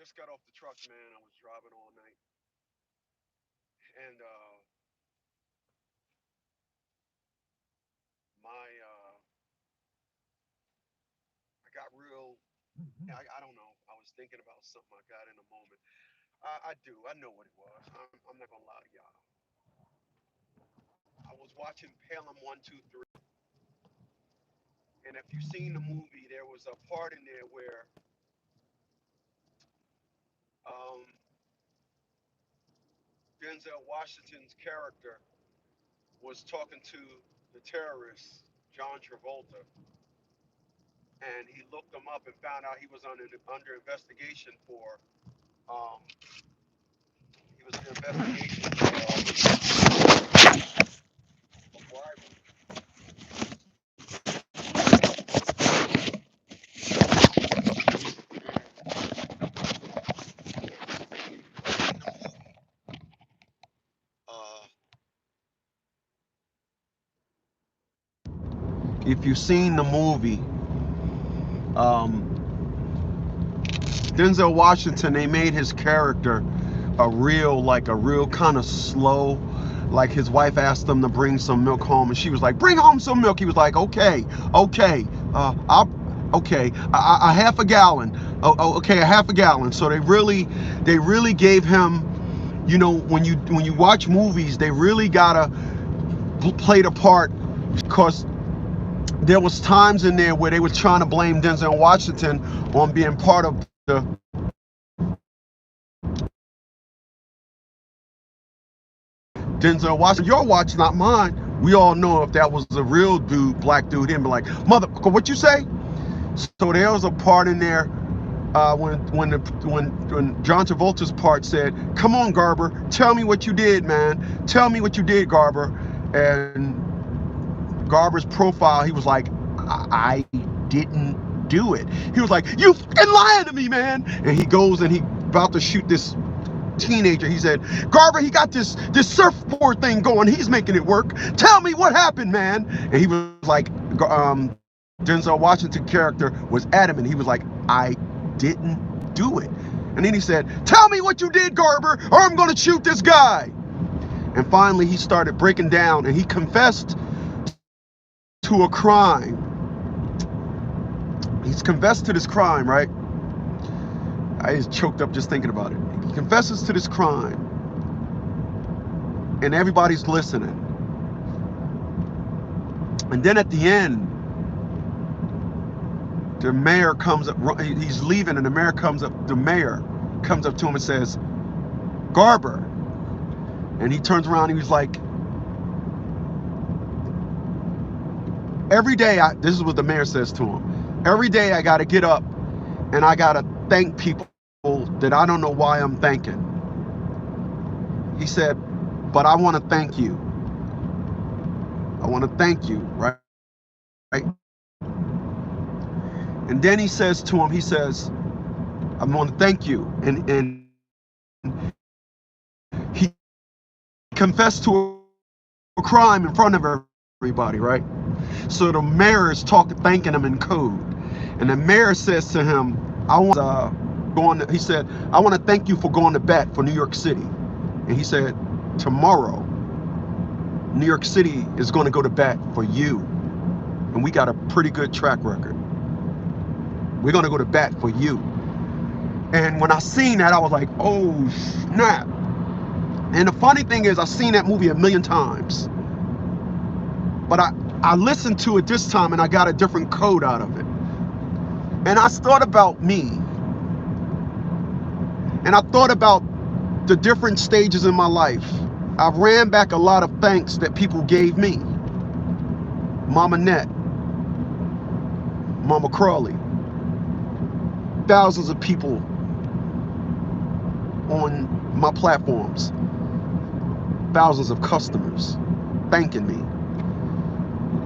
just got off the truck, man. I was driving all night, and I got real. I don't know. I was thinking about something I got in a moment. I do. I know what it was. I'm not gonna lie to y'all. I was watching Pelham 123, and if you've seen the movie, there was a part in there where um, Denzel Washington's character was talking to the terrorist John Travolta, and he looked him up and found out he was under investigation for um, he was under investigation for bribery. Uh, if you've seen the movie, um, Denzel Washington, they made his character a real kind of slow. Like his wife asked him to bring some milk home, and she was like, "Bring home some milk." He was like, "Okay, okay, okay, a half a gallon. Okay, a half a gallon." So they really gave him. You know, when you watch movies, they really gotta play the part because there was times in there where they were trying to blame Denzel Washington on being part of the Denzel Washington, your watch, not mine. We all know if that was a real dude, black dude, he'd be like, "Motherfucker, what you say?" So there was a part in there when John Travolta's part said, "Come on, Garber, tell me what you did, man. Tell me what you did, Garber." And Garber's profile, he was like, "I didn't do it." He was like, "You fucking lying to me, man." And he goes and he about to shoot this teenager. He said, "Garber, he got this surfboard thing going. He's making it work. Tell me what happened, man." And he was like, Denzel Washington character was adamant. He was like, "I didn't do it." And then he said, "Tell me what you did, Garber, or I'm gonna shoot this guy." And finally he started breaking down and he confessed to a crime. He's confessed to this crime, right? I just choked up just thinking about it. He confesses to this crime, and everybody's listening. And then at the end, the mayor comes up. He's leaving, and the mayor comes up to him and says, "Garber." And he turns around and he was like, "Every day, this is what the mayor says to him. Every day I got to get up and I got to thank people that I don't know why I'm thanking." He said, "But I want to thank you. I want to thank you, right?" And then he says to him, he says, "I want to thank you." And he confessed to a crime in front of everybody, right? So the mayor is thanking him in code. And the mayor says to him, "I want he said, "I want to thank you for going to bat for New York City." And he said, "Tomorrow, New York City is going to go to bat for you. And we got a pretty good track record. We're going to go to bat for you." And when I seen that, I was like, "Oh, snap." And the funny thing is, I've seen that movie a million times. But I listened to it this time and I got a different code out of it. And I thought about me. And I thought about the different stages in my life. I've ran back a lot of thanks that people gave me. Mama Net, Mama Crawley, thousands of people on my platforms, thousands of customers thanking me.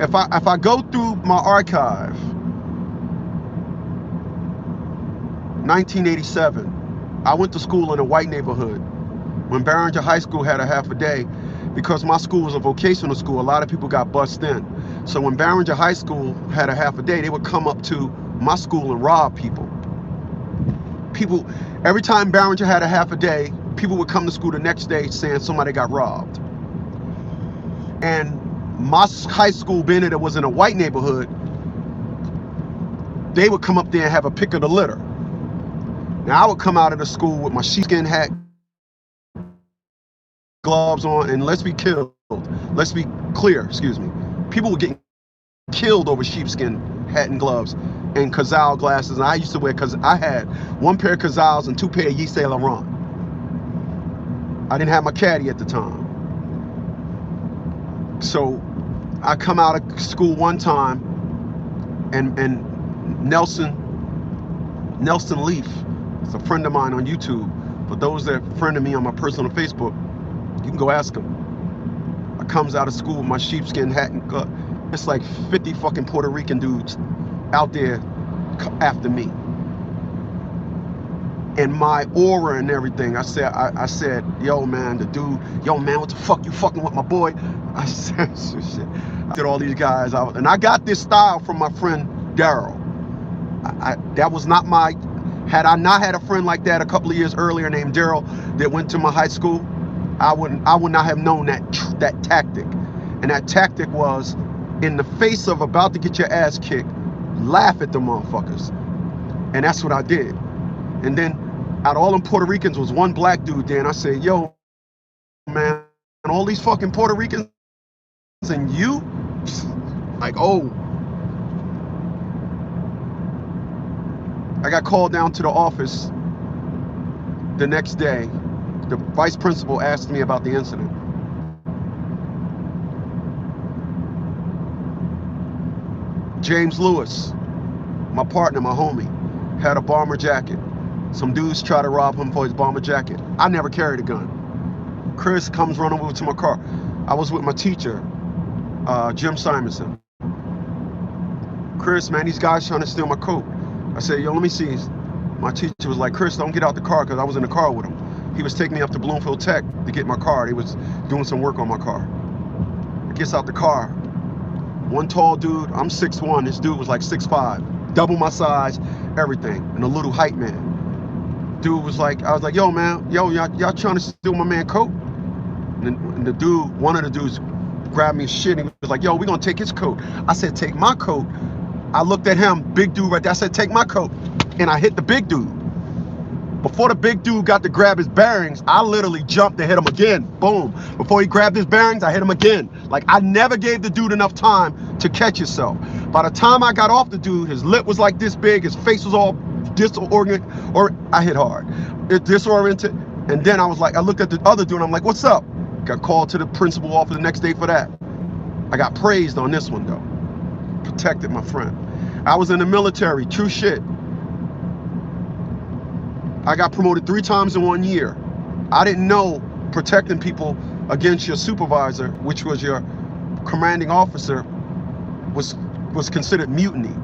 If I go through my archive, 1987, I went to school in a white neighborhood. When Barringer High School had a half a day, because my school was a vocational school, a lot of people got bussed in. So when Barringer High School had a half a day, they would come up to my school and rob people. people, every time Barringer had a half a day, people would come to school the next day saying somebody got robbed. And my high school, being that it was in a white neighborhood, they would come up there and have a pick of the litter. Now I would come out of the school with my sheepskin hat, gloves on, and let's be clear, excuse me. People were getting killed over sheepskin hat and gloves and Cazal glasses. And I used to wear, because I had 1 pair of Cazals and 2 pair of Yves Saint Laurent. I didn't have my caddy at the time. So I come out of school one time, and Nelson Leaf, it's a friend of mine on YouTube. For those that friended me on my personal Facebook, you can go ask him. I comes out of school with my sheepskin hat and it's like 50 fucking Puerto Rican dudes out there after me. And my aura and everything, I said, yo man, the dude, yo man, what the fuck you fucking with my boy? I said shit. I did all these guys out, and I got this style from my friend Daryl. That was not my, had I not had a friend like that a couple of years earlier named Daryl that went to my high school, I would not have known that tactic. And that tactic was, in the face of about to get your ass kicked, laugh at the motherfuckers. And that's what I did. And then out of all them Puerto Ricans was one black dude there, and I said, yo man, and all these fucking Puerto Ricans and you, like, oh. I got called down to the office the next day. The vice principal asked me about the incident. James Lewis, my partner, my homie, had a bomber jacket. Some dudes tried to rob him for his bomber jacket. I never carried a gun. Chris comes running over to my car. I was with my teacher, Jim Simonson. Chris, man, these guys trying to steal my coat. I said, yo, let me see. My teacher was like, Chris, don't get out the car, because I was in the car with him. He was taking me up to Bloomfield Tech to get my car. He was doing some work on my car. He gets out the car. One tall dude, I'm 6'1", this dude was like 6'5", double my size, everything, and a little height man. Dude was like, I was like, yo man, yo, y'all trying to steal my man coat? And the dude, one of the dudes grabbed me shit, and he was like, yo, we gonna take his coat. I said, take my coat. I looked at him, big dude right there. I said, take my coat. And I hit the big dude. Before the big dude got to grab his bearings, I literally jumped and hit him again. Boom. Before he grabbed his bearings, I hit him again. Like, I never gave the dude enough time to catch himself. By the time I got off the dude, his lip was like this big, his face was all disoriented, or I hit hard. Disoriented. And then I was like, I looked at the other dude and I'm like, what's up? Got called to the principal office the next day for that. I got praised on this one though. Protected my friend. I was in the military, true shit. I got promoted 3 times in 1 year. I didn't know protecting people against your supervisor, which was your commanding officer, was considered mutiny.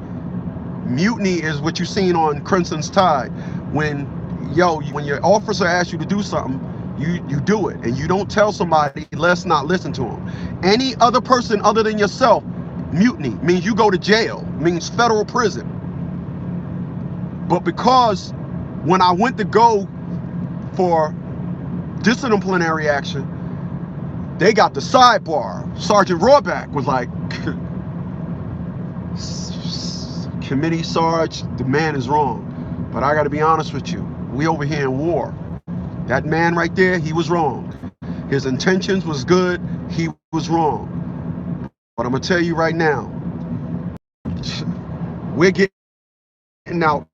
Mutiny is what you've seen on Crimson's Tide. When your officer asks you to do something, you do it, and you don't tell somebody, let's not listen to them. Any other person other than yourself, mutiny means you go to jail, means federal prison. But because when I went to go for disciplinary action, they got the sidebar. Sergeant Rohrback was like, Committee Sarge, the man is wrong. But I gotta be honest with you, we over here in war. That man right there, he was wrong. His intentions was good, he was wrong. But I'm gonna tell you right now, we're getting out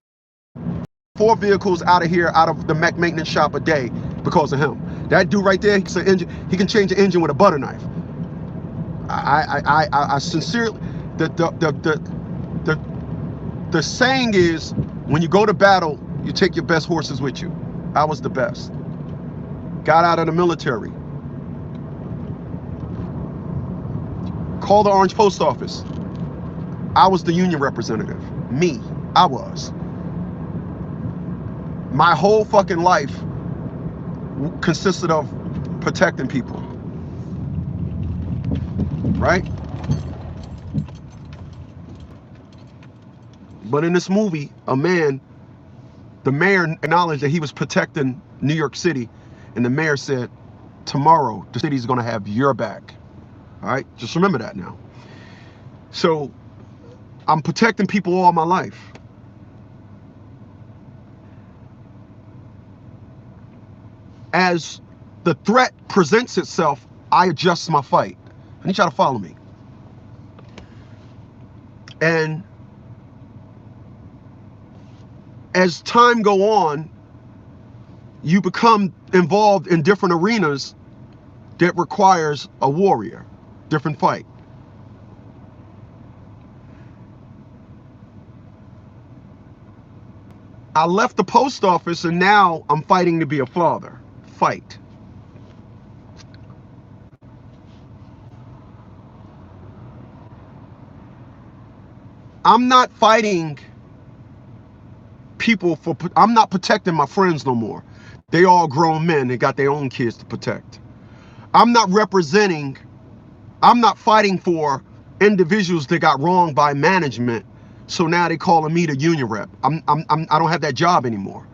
4 vehicles out of here, out of the mech maintenance shop a day because of him. That dude right there, he can change the engine with a butter knife. I sincerely, the saying is, when you go to battle, you take your best horses with you. I was the best. Got out of the military. Called the Orange Post Office. I was the union representative. Me, I was. My whole fucking life consisted of protecting people. Right? But in this movie, a man the mayor acknowledged that he was protecting New York City, and the mayor said, tomorrow the city's going to have your back. All right, just remember that now. So I'm protecting people all my life. As the threat presents itself, I adjust my fight. I need y'all to follow me. And as time go on, you become involved in different arenas that requires a warrior, different fight. I left the post office and now I'm fighting to be a father. Fight. I'm not fighting people for, I'm not protecting my friends no more. They all grown men. They got their own kids to protect. I'm not representing, I'm not fighting for individuals that got wronged by management. So now they calling me the union rep. I don't have that job anymore.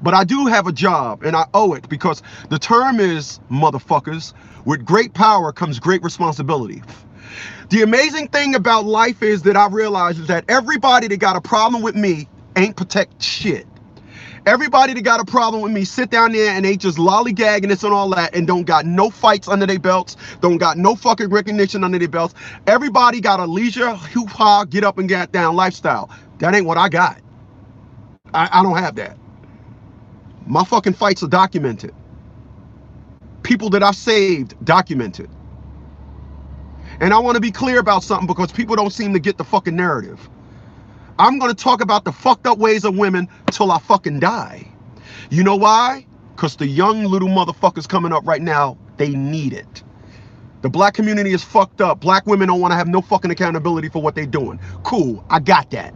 But I do have a job and I owe it because the term is, motherfuckers, with great power comes great responsibility. The amazing thing about life is that I realize is that everybody that got a problem with me ain't protect shit. Everybody that got a problem with me sit down there and they just lollygagging this and all that and don't got no fights under their belts, don't got no fucking recognition under their belts. Everybody got a leisure, hoop-ha, get up and get down lifestyle. That ain't what I got. I don't have that. My fucking fights are documented. People that I've saved, documented. And I want to be clear about something because people don't seem to get the fucking narrative. I'm going to talk about the fucked up ways of women till I fucking die. You know why? Because the young little motherfuckers coming up right now, they need it. The black community is fucked up. Black women don't want to have no fucking accountability for what they're doing. Cool, I got that.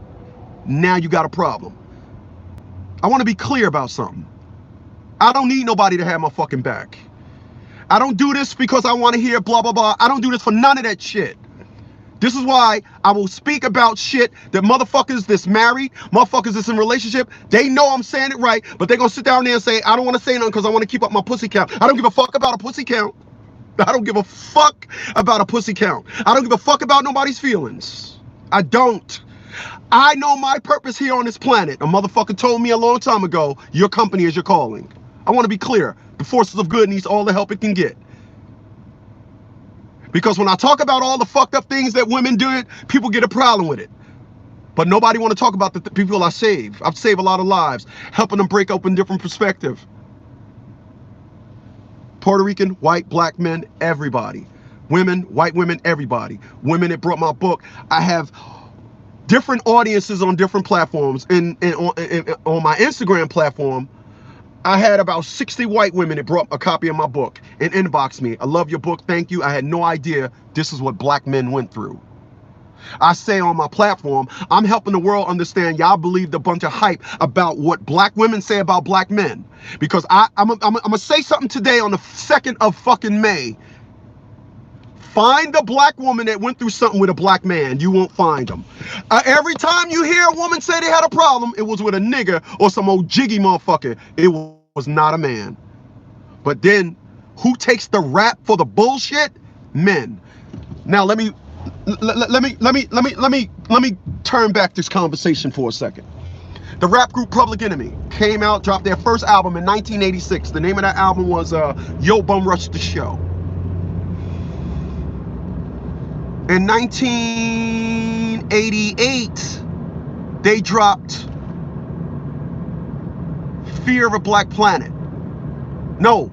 Now you got a problem. I want to be clear about something. I don't need nobody to have my fucking back. I don't do this because I want to hear blah, blah, blah. I don't do this for none of that shit. This is why I will speak about shit that motherfuckers that's married, motherfuckers that's in relationship, they know I'm saying it right, but they're going to sit down there and say, I don't want to say nothing because I want to keep up my pussy count. I don't give a fuck about a pussy count. I don't give a fuck about a pussy count. I don't give a fuck about nobody's feelings. I don't. I know my purpose here on this planet. A motherfucker told me a long time ago, your company is your calling. I want to be clear. The forces of good needs all the help it can get. Because when I talk about all the fucked up things that women do, people get a problem with it. But nobody want to talk about the people I save. I've saved a lot of lives, helping them break open different perspective. Puerto Rican, white, black men, everybody. Women, white women, everybody. Women that brought my book. I have different audiences on different platforms. On my Instagram platform, I had about 60 white women that brought a copy of my book and inboxed me. I love your book. Thank you. I had no idea this is what black men went through. I say on my platform, I'm helping the world understand y'all believed a bunch of hype about what black women say about black men. Because I'm going to say something today on the 2nd of fucking May. Find the black woman that went through something with a black man. You won't find them. Every time you hear a woman say they had a problem, it was with a nigga or some old jiggy motherfucker. It was not a man. But then, who takes the rap for the bullshit? Men. Now let me turn back this conversation for a second. The rap group Public Enemy came out, dropped their first album in 1986. The name of that album was Yo Bum Rush the Show. In 1988, they dropped Fear of a Black Planet. No.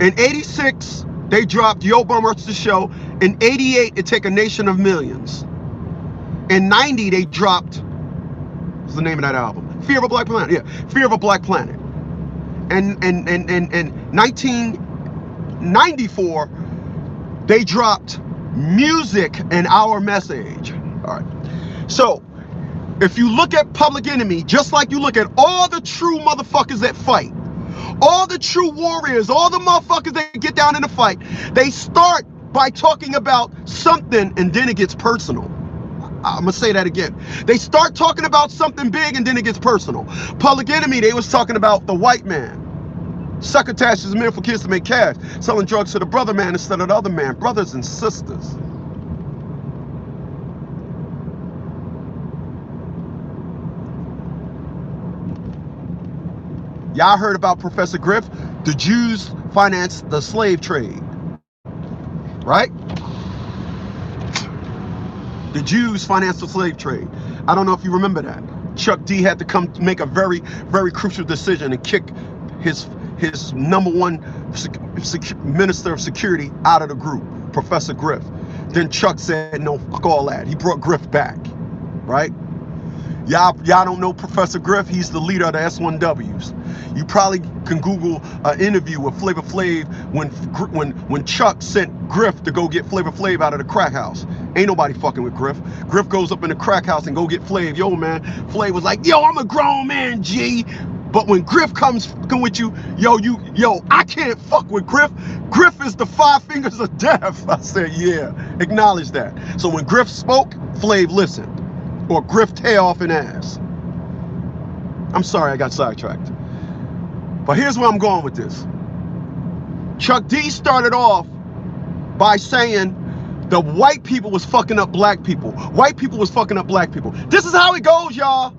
In 86, they dropped Yo Bum Rush the Show. In 88, It Take a Nation of Millions. In 90, they dropped, what's the name of that album? Fear of a Black Planet. Yeah, Fear of a Black Planet. And in 1994, they dropped Music and Our Message. All right. So, if you look at Public Enemy, just like you look at all the true motherfuckers that fight, all the true warriors, all the motherfuckers that get down in the fight, they start by talking about something and then it gets personal. I'm gonna say that again. They start talking about something big and then it gets personal. Public Enemy, they was talking about the white man. Succotash is men for kids to make cash. Selling drugs to the brother man instead of the other man. Brothers and sisters. Y'all heard about Professor Griff? The Jews financed the slave trade. Right? The Jews financed the slave trade. I don't know if you remember that. Chuck D had to come to make a very, very crucial decision and kick his number one minister of security out of the group, Professor Griff. Then Chuck said, no, fuck all that. He brought Griff back, right? Y'all don't know Professor Griff. He's the leader of the S1Ws. You probably can Google an interview with Flavor Flav when Chuck sent Griff to go get Flavor Flav out of the crack house. Ain't nobody fucking with Griff. Griff goes up in the crack house and go get Flav. Yo, man, Flav was like, yo, I'm a grown man, G. But when Griff comes fucking with you, yo, I can't fuck with Griff. Griff is the 5 fingers of death. I said, yeah, acknowledge that. So when Griff spoke, Flav listened. Or Griff tail off an ass. I'm sorry I got sidetracked. But here's where I'm going with this. Chuck D started off by saying the white people was fucking up black people. White people was fucking up black people. This is how it goes, y'all.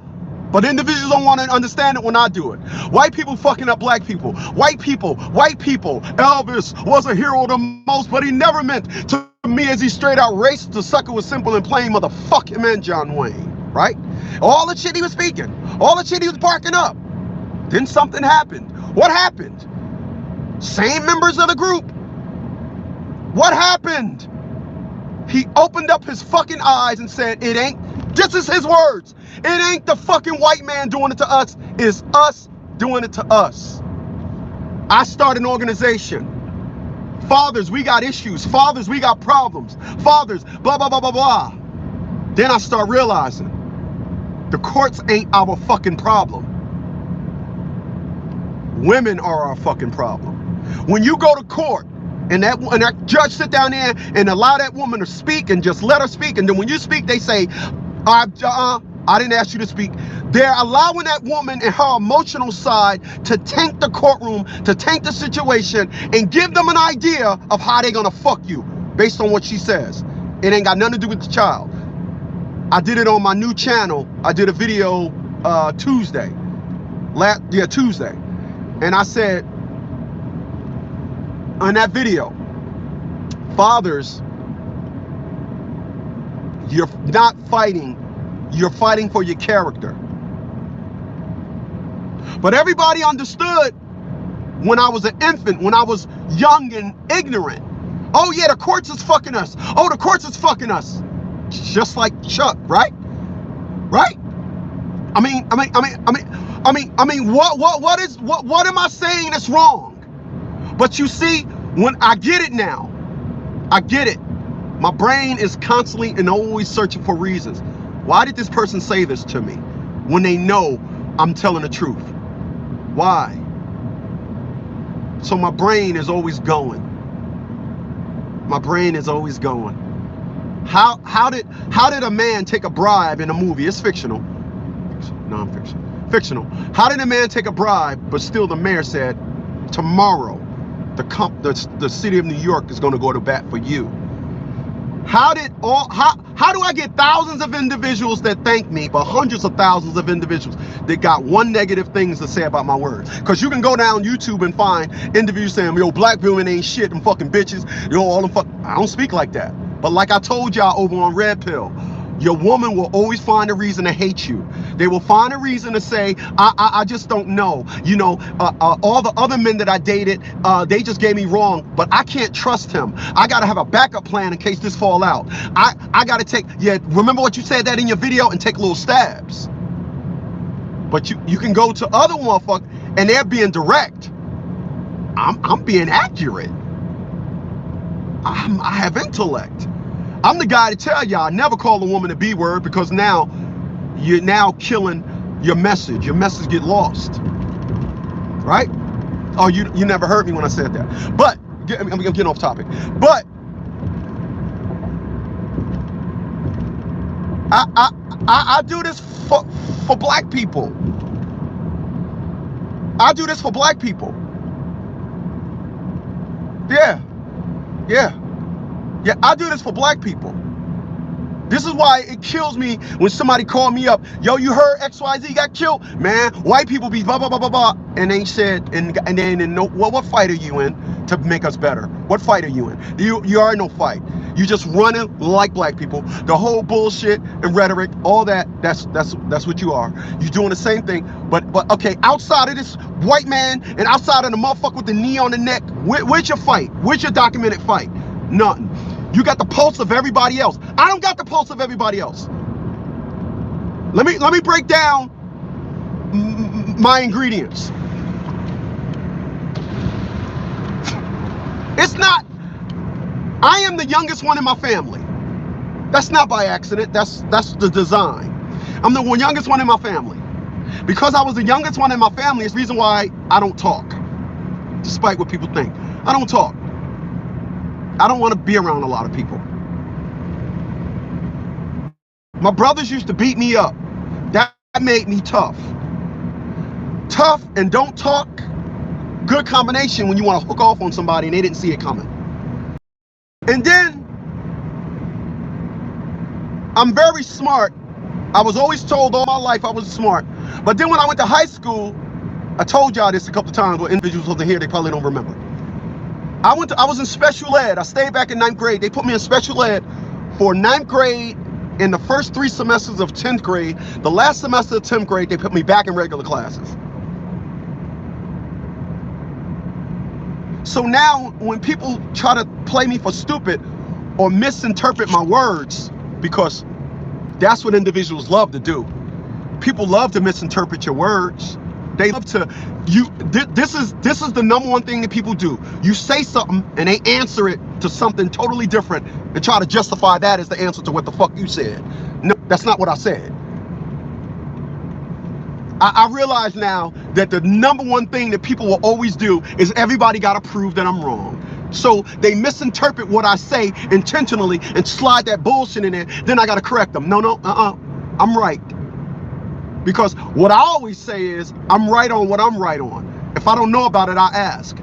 But individuals don't want to understand it when I do it. White people fucking up black people. White people. Elvis was a hero the most, but he never meant to me as he straight out racist. The sucker was simple and plain, motherfuck him and John Wayne, right? All the shit he was speaking, all the shit he was barking up. Then something happened. What happened? Same members of the group. What happened? He opened up his fucking eyes and said, it ain't, this is his words, it ain't the fucking white man doing it to us, it's us doing it to us. I started an organization. Fathers, we got issues. Fathers, we got problems. Fathers, blah, blah, blah, blah, blah. Then I start realizing the courts ain't our fucking problem. Women are our fucking problem. When you go to court and that judge sit down there and allow that woman to speak and just let her speak, and then when you speak, they say, I didn't ask you to speak. They're allowing that woman and her emotional side to taint the courtroom, to taint the situation, and give them an idea of how they're gonna fuck you based on what she says. It ain't got nothing to do with the child. I did it on my new channel. I did a video Tuesday. Tuesday. And I said on that video, fathers, you're not fighting, you're fighting for your character. But everybody understood when I was an infant, when I was young and ignorant. Oh yeah, the courts is fucking us. Oh, the courts is fucking us. Just like Chuck, right? Right? I mean, what am I saying that's wrong? But you see, when I get it now, I get it. My brain is constantly and always searching for reasons. Why did this person say this to me when they know I'm telling the truth? Why? So my brain is always going. My brain is always going. How did a man take a bribe in a movie? It's fictional. Non-fiction. Fictional. How did a man take a bribe, but still the mayor said, tomorrow, the city of New York is going to go to bat for you? How do I get thousands of individuals that thank me, but hundreds of thousands of individuals that got one negative things to say about my words? Because you can go down YouTube and find individuals saying, yo, black women ain't shit, them fucking bitches, yo, all them fuck. I don't speak like that. But like I told y'all over on Red Pill, your woman will always find a reason to hate you. They will find a reason to say, I just don't know. You know, all the other men that I dated, they just gave me wrong, but I can't trust him. I got to have a backup plan in case this fall out. I got to take, remember what you said that in your video, and take little stabs. But you can go to other motherfuckers and they're being direct. I'm being accurate. I have intellect. I'm the guy to tell y'all, never call a woman a B word, because now you're now killing your message. Your message get lost, right? Oh, you never heard me when I said that. But I'm getting off topic. But I do this for black people. I do this for black people. Yeah, yeah, yeah. I do this for black people. This is why it kills me when somebody call me up. Yo, you heard XYZ got killed? Man, white people be blah, blah, blah, blah, blah. And they said, and then no, what fight are you in to make us better? What fight are you in? You are in no fight. You just running like black people. The whole bullshit and rhetoric, all that, that's what you are. You're doing the same thing. But okay, outside of this white man and outside of the motherfucker with the knee on the neck, where's your fight? Where's your documented fight? Nothing. You got the pulse of everybody else. I don't got the pulse of everybody else. Let me break down my ingredients. It's not, I am the youngest one in my family. That's not by accident. That's the design. I'm the youngest one in my family. Because I was the youngest one in my family, it's the reason why I don't talk. Despite what people think. I don't talk. I don't want to be around a lot of people. My brothers used to beat me up. That made me tough. Tough and don't talk. Good combination when you want to hook off on somebody and they didn't see it coming. And then, I'm very smart. I was always told all my life I was smart. But then when I went to high school, I told y'all this a couple of times, but individuals wasn't here, they probably don't remember. I was in special ed. I stayed back in 9th grade. They put me in special ed for 9th grade and the first 3 semesters of 10th grade. The last semester of 10th grade, they put me back in regular classes. So now when people try to play me for stupid or misinterpret my words, because that's what individuals love to do. People love to misinterpret your words. They love to, this is the number one thing that people do. You say something and they answer it to something totally different and try to justify that as the answer to what the fuck you said. No, that's not what I said. I realize now that the number one thing that people will always do is everybody got to prove that I'm wrong. So they misinterpret what I say intentionally and slide that bullshit in there. Then I got to correct them. No, I'm right. Because what I always say is, I'm right on what I'm right on. If I don't know about it, I ask.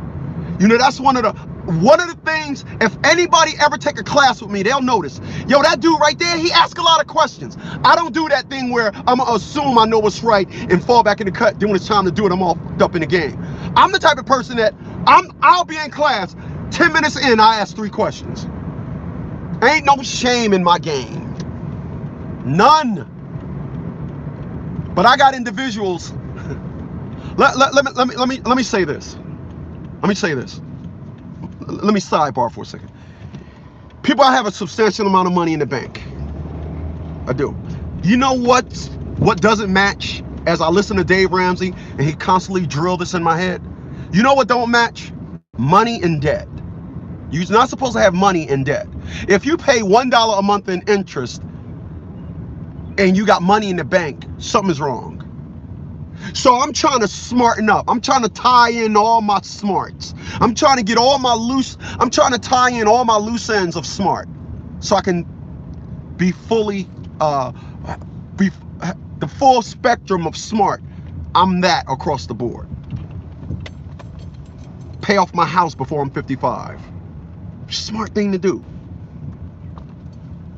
You know, that's one of the things, if anybody ever take a class with me, they'll notice, yo, that dude right there, he asks a lot of questions. I don't do that thing where I'm gonna assume I know what's right and fall back in the cut. Then when it's time to do it, I'm all fucked up in the game. I'm the type of person that I'll be in class, 10 minutes in, I ask 3 questions. Ain't no shame in my game. None. But I got individuals. Let me say this. Let me say this. Let me sidebar for a second. People, I have a substantial amount of money in the bank. I do. You know what doesn't match? As I listen to Dave Ramsey and he constantly drilled this in my head. You know what don't match? Money and debt. You're not supposed to have money and debt. If you pay $1 a month in interest and you got money in the bank, something's wrong. So I'm trying to smarten up. I'm trying to tie in all my smarts. I'm trying to get I'm trying to tie in all my loose ends of smart so I can be fully, the full spectrum of smart. I'm that across the board. Pay off my house before I'm 55. Smart thing to do.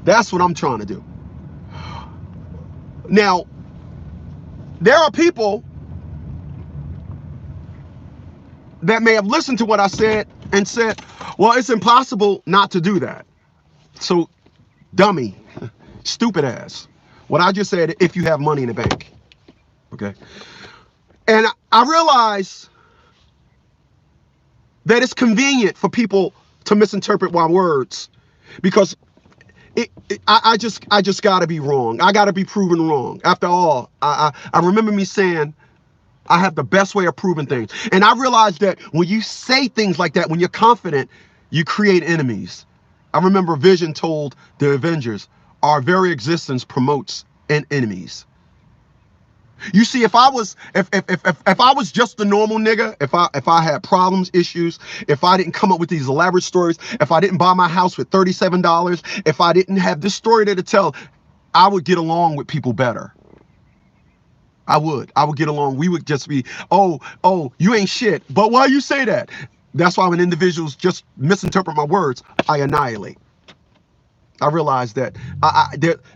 That's what I'm trying to do. Now, there are people that may have listened to what I said and said, well, it's impossible not to do that. So, dummy, stupid ass. What I just said, if you have money in the bank. Okay. And I realize that it's convenient for people to misinterpret my words because I just gotta be wrong. I gotta be proven wrong. After all, I remember me saying I have the best way of proving things. And I realized that when you say things like that, when you're confident, you create enemies. I remember Vision told the Avengers, our very existence promotes enemies. You see, if I was just a normal nigga, if I had problems, issues, if I didn't come up with these elaborate stories, if I didn't buy my house with $37, if I didn't have this story there to tell, I would get along with people better. I would get along. We would just be, oh, you ain't shit. But why you say that? That's why when individuals just misinterpret my words, I annihilate. I realize that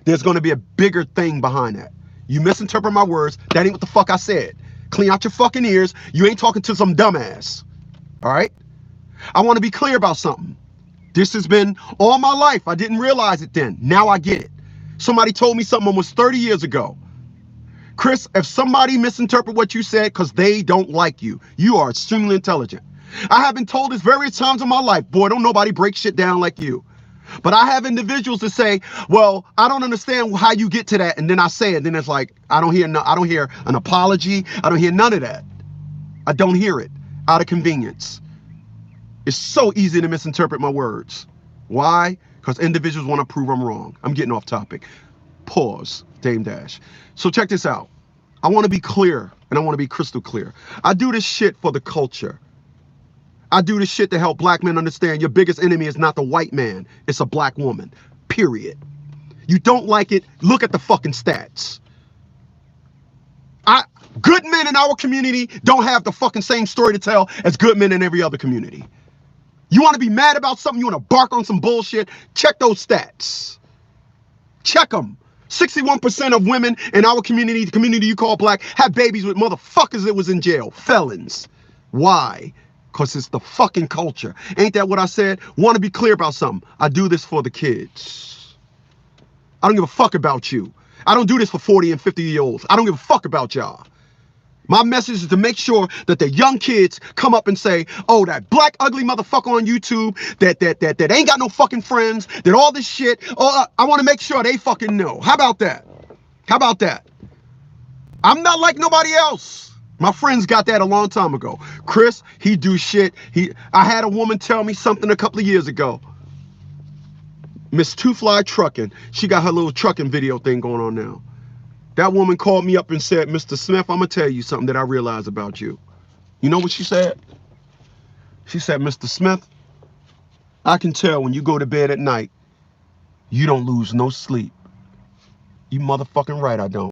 there's going to be a bigger thing behind that. You misinterpret my words. That ain't what the fuck I said. Clean out your fucking ears. You ain't talking to some dumbass. All right? I want to be clear about something. This has been all my life. I didn't realize it then. Now I get it. Somebody told me something almost 30 years ago. Chris, if somebody misinterpret what you said because they don't like you, you are extremely intelligent. I have been told this various times in my life. Boy, don't nobody break shit down like you. But I have individuals that say, well, I don't understand how you get to that. And then I say it. Then it's like, I don't hear an apology. I don't hear none of that. I don't hear it out of convenience. It's so easy to misinterpret my words. Why? Because individuals want to prove I'm wrong. I'm getting off topic. Pause. Dame Dash. So check this out. I want to be clear, and I want to be crystal clear. I do this shit for the culture. I do this shit to help black men understand your biggest enemy is not the white man. It's a black woman. Period. You don't like it, look at the fucking stats. Good men in our community don't have the fucking same story to tell as good men in every other community. You want to be mad about something, you want to bark on some bullshit, check those stats. Check them. 61% of women in our community, the community you call black, have babies with motherfuckers that was in jail. Felons. Why? Because it's the fucking culture. Ain't that what I said? Want to be clear about something. I do this for the kids. I don't give a fuck about you. I don't do this for 40 and 50-year-olds. I don't give a fuck about y'all. My message is to make sure that the young kids come up and say, oh, that black ugly motherfucker on YouTube that ain't got no fucking friends, that all this shit. Oh, I want to make sure they fucking know. How about that? How about that? I'm not like nobody else. My friends got that a long time ago. Chris, he do shit. I had a woman tell me something a couple of years ago. Miss Two Fly Trucking. She got her little trucking video thing going on now. That woman called me up and said, Mr. Smith, I'm going to tell you something that I realized about you. You know what she said? She said, Mr. Smith, I can tell when you go to bed at night, you don't lose no sleep. You motherfucking right I don't.